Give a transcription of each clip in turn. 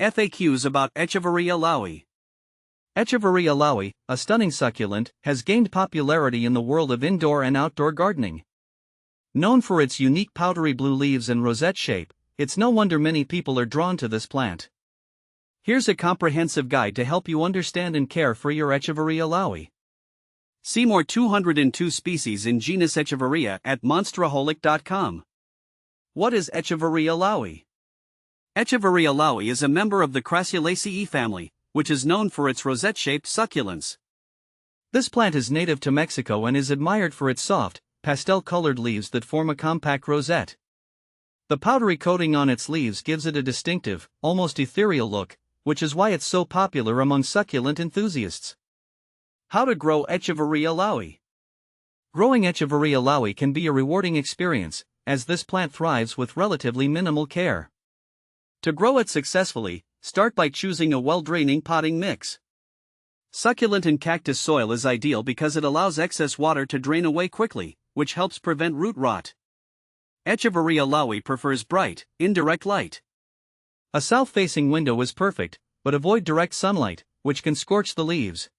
FAQs about Echeveria laui. Echeveria laui, a stunning succulent, has gained popularity in the world of indoor and outdoor gardening. Known for its unique powdery blue leaves and rosette shape, it's no wonder many people are drawn to this plant. Here's a comprehensive guide to help you understand and care for your Echeveria laui. See more 202 species in genus Echeveria at monsteraholic.com. What is Echeveria laui? Echeveria laui is a member of the Crassulaceae family, which is known for its rosette-shaped succulents. This plant is native to Mexico and is admired for its soft, pastel-colored leaves that form a compact rosette. The powdery coating on its leaves gives it a distinctive, almost ethereal look, which is why it's so popular among succulent enthusiasts. How to grow Echeveria laui. Growing Echeveria laui can be a rewarding experience, as this plant thrives with relatively minimal care. To grow it successfully, start by choosing a well-draining potting mix. Succulent and cactus soil is ideal because it allows excess water to drain away quickly, which helps prevent root rot. Echeveria laui prefers bright, indirect light. A south-facing window is perfect, but avoid direct sunlight, which can scorch the leaves.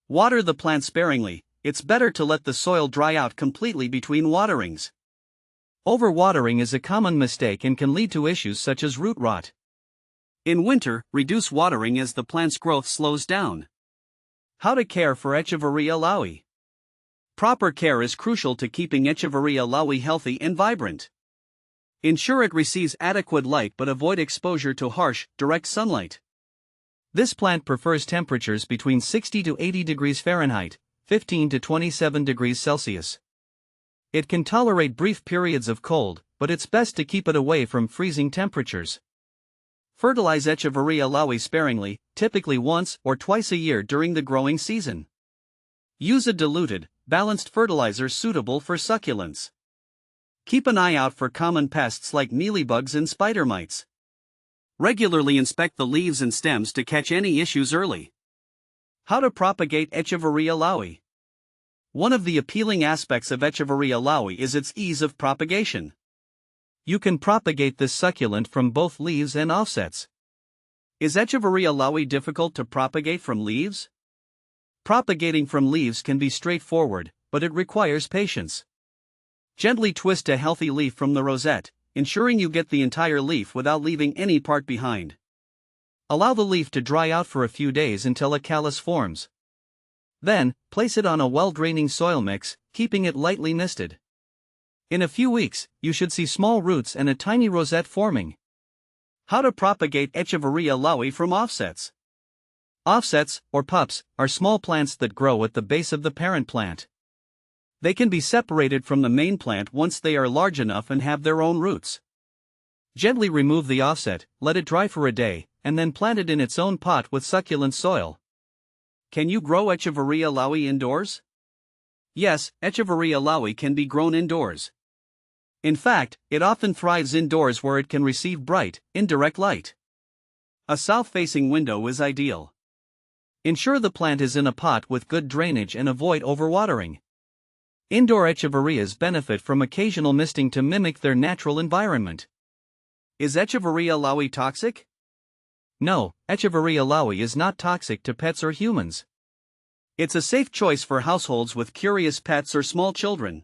Water the plant sparingly. It's better to let the soil dry out completely between waterings. Overwatering is a common mistake and can lead to issues such as root rot. In winter, reduce watering as the plant's growth slows down. How to care for Echeveria laui. Proper care is crucial to keeping Echeveria laui healthy and vibrant. Ensure it receives adequate light but avoid exposure to harsh, direct sunlight. This plant prefers temperatures between 60 to 80 degrees Fahrenheit, 15 to 27 degrees Celsius. It can tolerate brief periods of cold, but it's best to keep it away from freezing temperatures. Fertilize Echeveria laui sparingly, typically once or twice a year during the growing season. Use a diluted, balanced fertilizer suitable for succulents. Keep an eye out for common pests like mealybugs and spider mites. Regularly inspect the leaves and stems to catch any issues early. How to propagate Echeveria laui. One of the appealing aspects of Echeveria laui is its ease of propagation. You can propagate this succulent from both leaves and offsets. Is Echeveria laui difficult to propagate from leaves? Propagating from leaves can be straightforward, but it requires patience. Gently twist a healthy leaf from the rosette, ensuring you get the entire leaf without leaving any part behind. Allow the leaf to dry out for a few days until a callus forms. Then, place it on a well-draining soil mix, keeping it lightly misted. In a few weeks, you should see small roots and a tiny rosette forming. How to propagate Echeveria laui from offsets. Offsets, or pups, are small plants that grow at the base of the parent plant. They can be separated from the main plant once they are large enough and have their own roots. Gently remove the offset, let it dry for a day, and then plant it in its own pot with succulent soil. Can you grow Echeveria laui indoors? Yes, Echeveria laui can be grown indoors. In fact, it often thrives indoors where it can receive bright, indirect light. A south-facing window is ideal. Ensure the plant is in a pot with good drainage and avoid overwatering. Indoor Echeverias benefit from occasional misting to mimic their natural environment. Is Echeveria laui toxic? No, Echeveria laui is not toxic to pets or humans. It's a safe choice for households with curious pets or small children.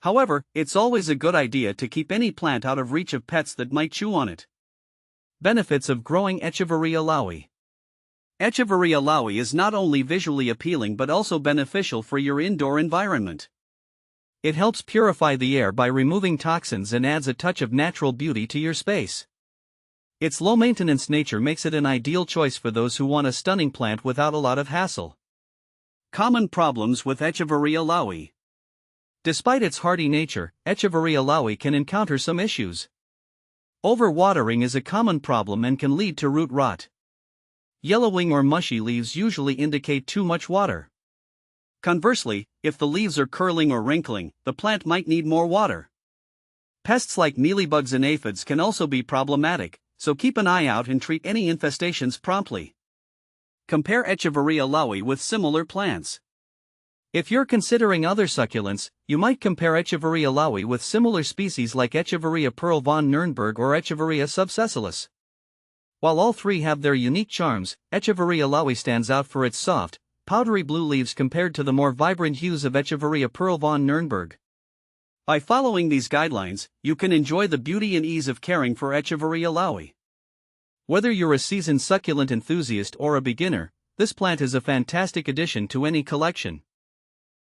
However, it's always a good idea to keep any plant out of reach of pets that might chew on it. Benefits of growing Echeveria laui. Echeveria laui is not only visually appealing but also beneficial for your indoor environment. It helps purify the air by removing toxins and adds a touch of natural beauty to your space. Its low-maintenance nature makes it an ideal choice for those who want a stunning plant without a lot of hassle. Common problems with Echeveria laui. Despite its hardy nature, Echeveria laui can encounter some issues. Overwatering is a common problem and can lead to root rot. Yellowing or mushy leaves usually indicate too much water. Conversely, if the leaves are curling or wrinkling, the plant might need more water. Pests like mealybugs and aphids can also be problematic, so keep an eye out and treat any infestations promptly. Compare Echeveria laui with similar plants. If you're considering other succulents, you might compare Echeveria laui with similar species like Echeveria pearl von Nurnberg or Echeveria subsessilis. While all three have their unique charms, Echeveria Laui stands out for its soft, powdery blue leaves compared to the more vibrant hues of Echeveria Pearl von Nürnberg. By following these guidelines, you can enjoy the beauty and ease of caring for Echeveria Laui. Whether you're a seasoned succulent enthusiast or a beginner, this plant is a fantastic addition to any collection.